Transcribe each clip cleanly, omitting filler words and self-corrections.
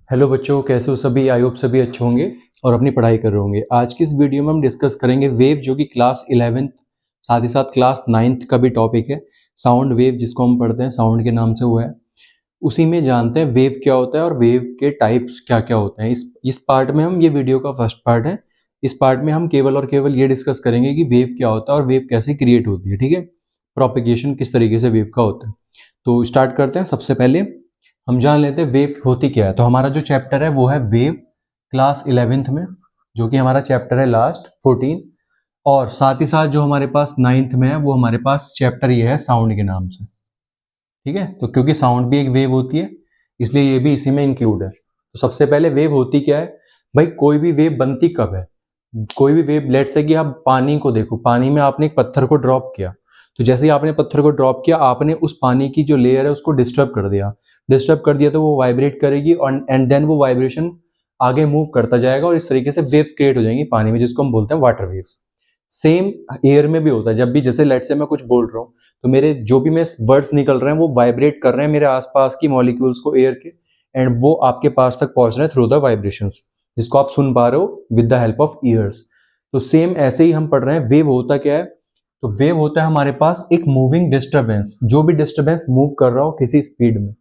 Hello बच्चों, कैसे हो सभी। आई होप सभी अच्छे होंगे और अपनी पढ़ाई कर रहे होंगे। आज की इस वीडियो में हम डिस्कस करेंगे वेव, जो कि क्लास 11th साथ ही साथ क्लास 9th का भी टॉपिक है। साउंड वेव जिसको हम पढ़ते हैं साउंड के नाम से हुआ है, उसी में जानते हैं वेव क्या होता है और वेव के टाइप्स क्या क्या होते हैं। इस पार्ट में हम, ये वीडियो का फर्स्ट पार्ट है, इस पार्ट में हम केवल और केवल ये डिस्कस करेंगे कि वेव क्या होता है और वेव कैसे क्रिएट होती है। ठीक है, प्रोपिगेशन किस तरीके से वेव का होता है। तो स्टार्ट करते हैं। सबसे पहले हम जान लेते हैं वेव होती क्या है। तो हमारा जो चैप्टर है वो है वेव, क्लास 11th में, जो कि हमारा चैप्टर है लास्ट 14। और साथ ही साथ जो हमारे पास 9th में है वो हमारे पास चैप्टर ये है साउंड के नाम से। ठीक है, तो क्योंकि साउंड भी एक वेव होती है इसलिए ये भी इसी में इंक्लूड है। तो सबसे पहले वेव होती क्या है भाई। कोई भी वेव बनती कब है, कोई भी वेव, लेट से कि आप पानी को देखो, पानी में आपने एक पत्थर को ड्रॉप किया, तो जैसे ही आपने पत्थर को ड्रॉप किया आपने उस पानी की जो लेयर है उसको डिस्टर्ब कर दिया तो वो वाइब्रेट करेगी और एंड देन वो वाइब्रेशन आगे मूव करता जाएगा और इस तरीके से वेव्स क्रिएट हो जाएंगी पानी में, जिसको हम बोलते हैं वाटर वेव्स। सेम एयर में भी होता है। जब भी जैसे लेट से मैं कुछ बोल रहा हूँ तो मेरे जो भी मैं वर्ड्स निकल रहे हैं वो वाइब्रेट कर रहे हैं मेरे आसपास की मॉलिक्यूल्स को, एयर के, एंड वो आपके पास तक पहुंच रहे हैं थ्रू द वाइब्रेशंस, जिसको आप सुन पा रहे हो with the help of years. तो सेम ऐसे ही हम पढ़ रहे हैं वेव होता क्या है। तो वेव होता है हमारे पास एक मूविंग डिस्टरबेंस, जो भी डिस्टरबेंस मूव कर रहा हो किसी स्पीड में।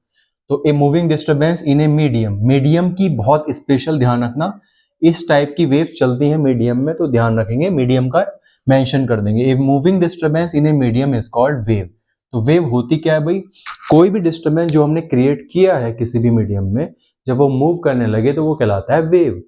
तो a moving disturbance in a medium, medium की बहुत स्पेशल ध्यान रखना। इस टाइप की वेव चलती है मीडियम में, तो ध्यान रखेंगे, मीडियम का मेंशन कर देंगे। A moving disturbance in a medium is called wave. तो वेव होती क्या है भाई, कोई भी डिस्टरबेंस जो हमने क्रिएट किया है किसी भी मीडियम में, जब वो मूव करने लगे तो वो कहलाता है वेव।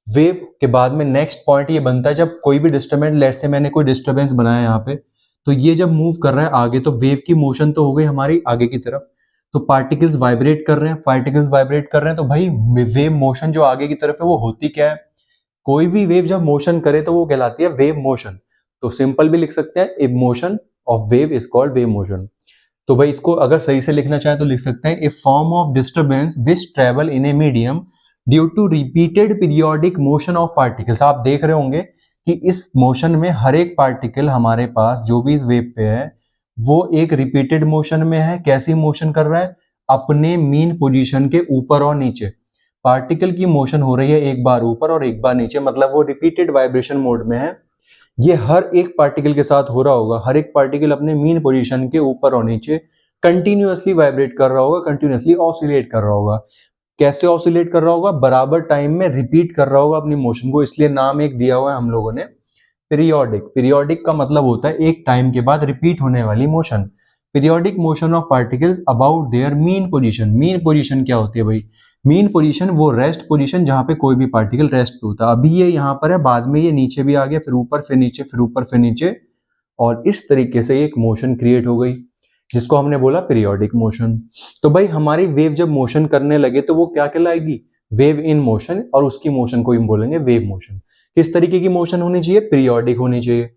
वेव के बाद में नेक्स्ट पॉइंट ये बनता है, जब कोई भी डिस्टरबेंस, लेट से मैंने कोई डिस्टरबेंस बनाया यहाँ पे, तो ये जब मूव कर रहा है आगे, तो वेव की मोशन तो हो गई हमारी आगे की तरफ। तो पार्टिकल्स वाइब्रेट कर रहे हैं, तो भाई वेव मोशन जो आगे की तरफ है वो होती क्या है। कोई भी वेव जब मोशन करे तो वो कहलाती है वेव मोशन। तो सिंपल भी लिख सकते हैं, a motion of wave is called wave motion. तो भाई इसको अगर सही से लिखना चाहे तो लिख सकते हैं, a form of disturbance which travel in a medium due to repeated periodic motion of particles. आप देख रहे होंगे कि इस मोशन में हर एक पार्टिकल हमारे पास जो भी इस वेव पे है वो एक रिपीटेड मोशन में है। कैसी मोशन कर रहा है, अपने मीन पोजीशन के ऊपर और नीचे। पार्टिकल की मोशन हो रही है एक बार ऊपर और एक बार नीचे, मतलब वो रिपीटेड वाइब्रेशन मोड में है। ये हर एक पार्टिकल के साथ हो रहा होगा, हर एक पार्टिकल अपने मीन पोजीशन के ऊपर और नीचे कंटिन्यूअसली वाइब्रेट कर रहा होगा, कंटिन्यूअसली ऑसिलेट कर रहा होगा। कैसे ऑसिलेट कर रहा होगा, बराबर टाइम में रिपीट कर रहा होगा अपनी मोशन को, इसलिए नाम एक दिया हुआ है हम लोगों ने पीरियोडिक। पीरियोडिक का मतलब होता है एक टाइम के बाद रिपीट होने वाली motion. Periodic motion of particles about their mean position. Mean position क्या होती है भाई, मीन पोजीशन वो रेस्ट पोजीशन जहां पे कोई भी पार्टिकल रेस्ट पे होता है। अभी ये यहाँ पर है, बाद में ये नीचे भी आ गया, फिर ऊपर, फिर नीचे, फिर ऊपर, फिर नीचे, और इस तरीके से एक मोशन क्रिएट हो गई जिसको हमने बोला पीरियोडिक मोशन। तो भाई हमारी वेव जब मोशन करने लगे तो वो क्या कहलाएगी, वेव इन मोशन, और उसकी मोशन को हम बोलेंगे वेव मोशन। किस तरीके की मोशन होनी चाहिए, पीरियोडिक होनी चाहिए।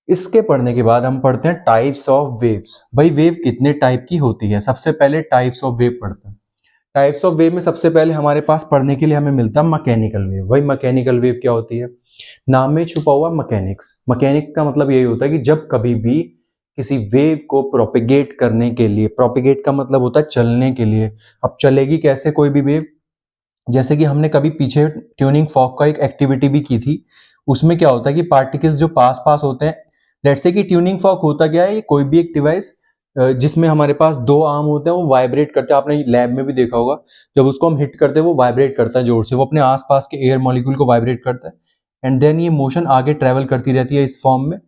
इसके पढ़ने के बाद हम पढ़ते हैं टाइप्स ऑफ वेव्स। भाई वेव कितने टाइप की होती है, सबसे पहले टाइप्स ऑफ वेव पढ़ते हैं। टाइप्स ऑफ वेव में सबसे पहले हमारे पास पढ़ने के लिए हमें मिलता है मैकेनिकल वेव। भाई मैकेनिकल वेव क्या होती है, नाम में छुपा हुआ मैकेनिक्स। मैकेनिक्स का मतलब यही होता है कि जब कभी भी किसी वेव को प्रोपिगेट करने के लिए, प्रोपिगेट का मतलब होता है चलने के लिए। अब चलेगी कैसे कोई भी वेव, जैसे कि हमने कभी पीछे ट्यूनिंग फॉक का एक एक्टिविटी भी की थी, उसमें क्या होता है कि पार्टिकल्स जो पास पास होते हैं, लेट्स से कि ट्यूनिंग फॉक होता क्या है, ये कोई भी एक डिवाइस जिसमें हमारे पास दो आर्म होते हैं, वो वाइब्रेट करते हैं। आपने लैब में भी देखा होगा, जब उसको हम हिट करते हैं वो वाइब्रेट करता है जोर से, वो अपने आसपास के एयर मॉलिक्यूल को वाइब्रेट करता है, एंड देन ये मोशन आगे ट्रेवल करती रहती है इस फॉर्म में,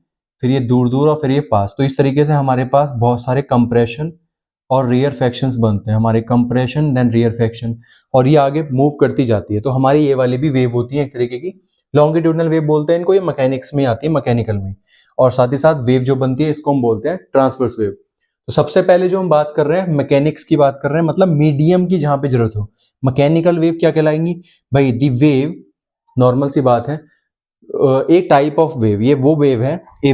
फिर ये दूर दूर और फिर ये पास। तो इस तरीके से हमारे पास बहुत सारे कंप्रेशन और रियर फ्रैक्शंस बनते हैं, हमारे कंप्रेशन देन रियर फ्रैक्शन, और ये आगे मूव करती जाती है। तो हमारी ये वाली भी वेव होती है एक तरीके की, लॉन्गिट्यूडनल वेव बोलते हैं इनको, ये मैकेनिक्स में आती है, मैकेनिकल में। और साथ ही साथ वेव जो बनती है इसको हम बोलते हैं ट्रांसवर्स वेव। तो सबसे पहले जो हम बात कर रहे हैं मैकेनिक्स की बात कर रहे हैं, मतलब मीडियम की जहां पे जरूरत हो। मैकेनिकल वेव क्या कहलाएंगी भाई, दी वेव, नॉर्मल सी बात है, एक टाइप ऑफ वेव, ये वो वेव है, a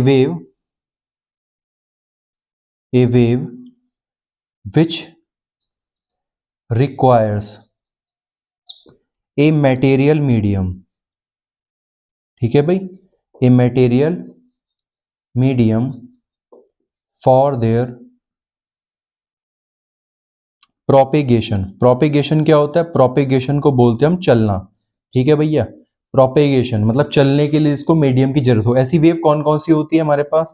wave which requires a material medium। ठीक है भाई, ए material medium for their propagation, propagation क्या होता है? प्रोपेगेशन को बोलते हैं हम चलना, ठीक है भैया। प्रोपेगेशन मतलब चलने के लिए इसको मीडियम की जरूरत हो। ऐसी वेव कौन कौन सी होती है हमारे पास?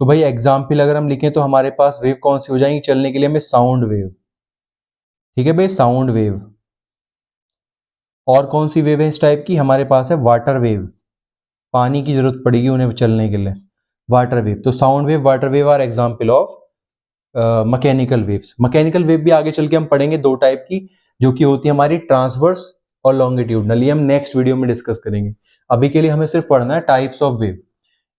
तो भाई एग्जाम्पल अगर हम लिखें तो हमारे पास वेव कौन सी हो जाएंगी चलने के लिए? हमें साउंड वेव, ठीक है भाई, साउंड वेव। और कौन सी वेव है इस टाइप की? हमारे पास है वाटर वेव, पानी की जरूरत पड़ेगी उन्हें चलने के लिए, वाटर वेव। तो sound wave, water wave are example of mechanical waves. Mechanical wave भी आगे चल के हम पढ़ेंगे दो टाइप की, जो कि होती है हमारी ट्रांसवर्स और लॉन्गिट्यूडनल। ये हम नेक्स्ट वीडियो में डिस्कस करेंगे। अभी के लिए हमें सिर्फ पढ़ना है types of wave.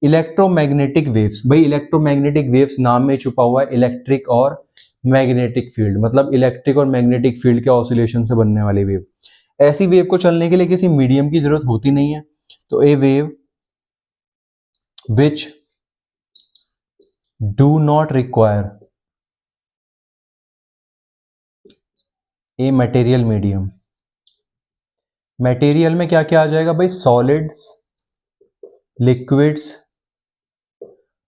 Electromagnetic waves, भाई इलेक्ट्रोमैग्नेटिक वेव्स नाम में छुपा हुआ है इलेक्ट्रिक और मैग्नेटिक फील्ड, मतलब इलेक्ट्रिक और मैग्नेटिक फील्ड के ऑसिलेशन से बनने वाली वेव। ऐसी वेव को चलने के लिए किसी मीडियम की जरूरत होती नहीं है। तो a wave which do not require a material medium. Material में क्या क्या आ जाएगा भाई? सॉलिड्स, लिक्विड्स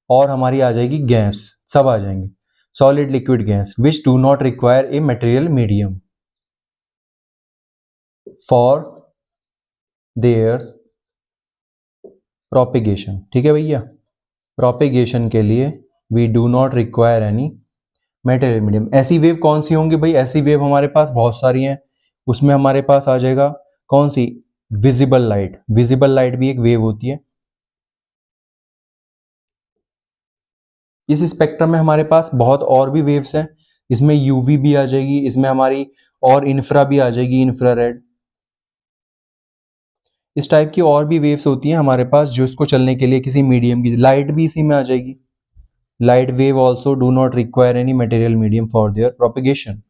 और हमारी आ जाएगी गैस, सब आ जाएंगे। Solid, liquid, gas which do not require a material medium for their propagation, ठीक है भैया। प्रोपिगेशन के लिए we do not require any material medium. ऐसी वेव कौन सी होंगी भाई? ऐसी वेव हमारे पास बहुत सारी हैं। उसमें हमारे पास आ जाएगा कौन सी? Visible light. विजिबल लाइट भी एक वेव होती है। इस स्पेक्ट्रम में हमारे पास बहुत और भी वेव्स हैं। इसमें यूवी भी आ जाएगी, इसमें हमारी और इंफ्रा भी आ जाएगी, इंफ्रारेड। इस टाइप की और भी वेव्स होती हैं हमारे पास जो इसको चलने के लिए किसी मीडियम की, लाइट भी इसी में आ जाएगी। Light wave also do not require any material medium for their propagation.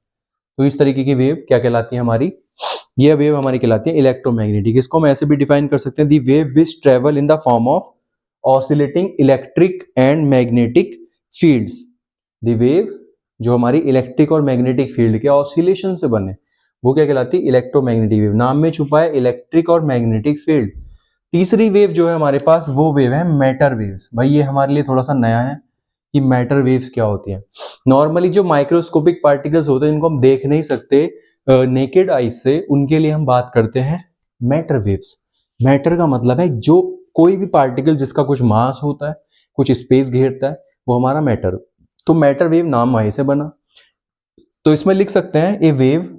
तो इस तरीके की वेव क्या कहलाती है हमारी? यह वेव हमारी कहलाती है इलेक्ट्रोमैग्नेटिक। इसको हम ऐसे भी डिफाइन कर सकते हैं, the wave which travel in the form of oscillating electric and magnetic fields. The wave जो हमारी इलेक्ट्रिक और मैग्नेटिक फील्ड के ऑसिलेशन से बने, वो क्या कहलाती है? Electromagnetic wave. नाम में छुपा है इलेक्ट्रिक और मैग्नेटिक फील्ड। तीसरी वेव जो है हमारे पास, वो वेव है मैटर वेव्स। भाई ये हमारे लिए थोड़ा सा नया है कि मैटर वेव्स क्या होती हैं। नॉर्मली जो माइक्रोस्कोपिक पार्टिकल्स होते हैं जिनको हम देख नहीं सकते नेकेड आइज से, उनके लिए हम बात करते हैं मैटर वेव्स। मैटर का मतलब है जो कोई भी पार्टिकल जिसका कुछ मास होता है, कुछ स्पेस घेरता है, वो हमारा मैटर। तो मैटर वेव नाम वहीं से बना। तो इसमें लिख सकते हैं a wave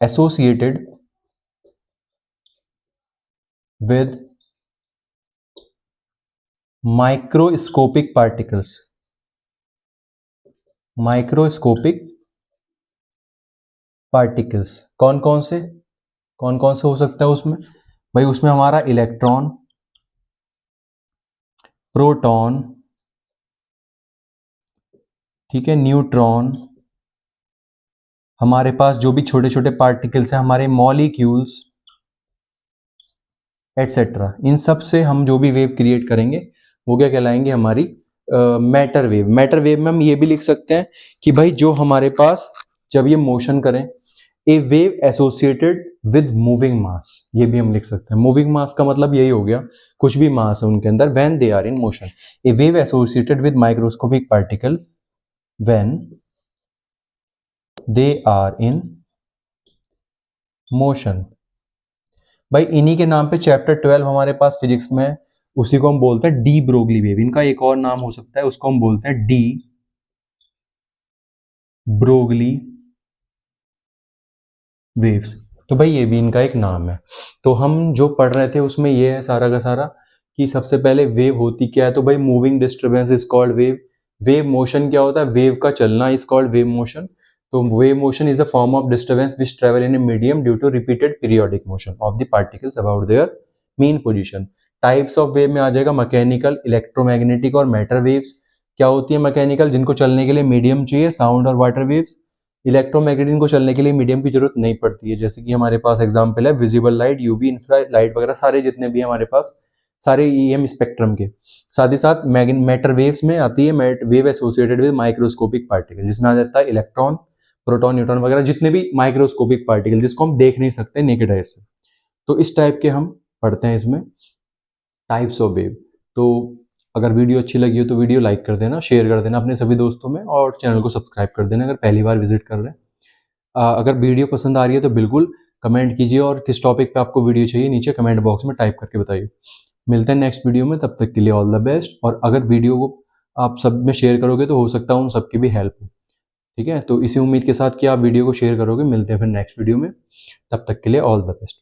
associated with microscopic particles. Microscopic particles कौन कौन से हो सकता है उसमें? भाई उसमें हमारा इलेक्ट्रॉन, प्रोटॉन, ठीक है, न्यूट्रॉन, हमारे पास जो भी छोटे छोटे पार्टिकल्स हैं, हमारे मॉलिक्यूल्स एटसेट्रा, इन सब से हम जो भी वेव क्रिएट करेंगे वो क्या कहलाएंगे? हमारी मैटर वेव। मैटर वेव में हम ये भी लिख सकते हैं कि भाई जो हमारे पास जब ये मोशन करें, ए वेव एसोसिएटेड विद मूविंग मास, ये भी हम लिख सकते हैं। मूविंग मास का मतलब यही हो गया कुछ भी मास है उनके अंदर, when they are in motion. A wave associated with microscopic particles when they are in motion. भाई इन्हीं के नाम पे चैप्टर 12 हमारे पास फिजिक्स में है, उसी को हम बोलते हैं डी ब्रोगली वेव। इनका एक और नाम हो सकता है, उसको हम बोलते हैं डी ब्रोगली वेव्स। तो भाई ये भी इनका एक नाम है। तो हम जो पढ़ रहे थे उसमें ये है सारा का सारा कि सबसे पहले वेव होती क्या है। तो भाई moving disturbance is called wave. Wave motion क्या होता है? वेव का चलना इज कॉल्ड वेव मोशन। तो wave motion is a form of disturbance which travel in a medium due to repeated periodic motion of the particles about their mean position. Types of wave में आ जाएगा mechanical, electromagnetic और matter waves. क्या होती है mechanical? जिनको चलने के लिए मीडियम चाहिए, साउंड और वाटर वेव्स। इलेक्ट्रोमैग्नेटिक को चलने के लिए मीडियम की जरूरत नहीं पड़ती है, जैसे कि हमारे पास एग्जांपल है visible light, UV, infra light वगैरह, सारे जितने भी हमारे पास सारे ईएम स्पेक्ट्रम के। साथ ही साथ मैटर वेव्स में आती है wave associated with microscopic particle, जिसमें आ जाता है इलेक्ट्रॉन, प्रोटॉन, न्यूट्रॉन वगैरह, जितने भी माइक्रोस्कोपिक पार्टिकल जिसको हम देख नहीं सकते नेकेड आइज से। तो इस टाइप के हम पढ़ते हैं इसमें टाइप्स ऑफ वेव। तो अगर वीडियो अच्छी लगी हो तो वीडियो लाइक कर देना, शेयर कर देना अपने सभी दोस्तों में, और चैनल को सब्सक्राइब कर देना अगर पहली बार विजिट कर रहे हैं। अगर वीडियो पसंद आ रही है तो बिल्कुल कमेंट कीजिए, और किस टॉपिक पे आपको वीडियो चाहिए नीचे कमेंट बॉक्स में टाइप करके बताइए। मिलते हैं नेक्स्ट वीडियो में, तब तक के लिए ऑल द बेस्ट। और अगर वीडियो को आप सब में शेयर करोगे तो हो सकता है उन सबकी भी हेल्प हो। ठीक है, तो इसी उम्मीद के साथ कि आप वीडियो को शेयर करोगे। मिलते हैं फिर नेक्स्ट वीडियो में, तब तक के लिए ऑल द बेस्ट।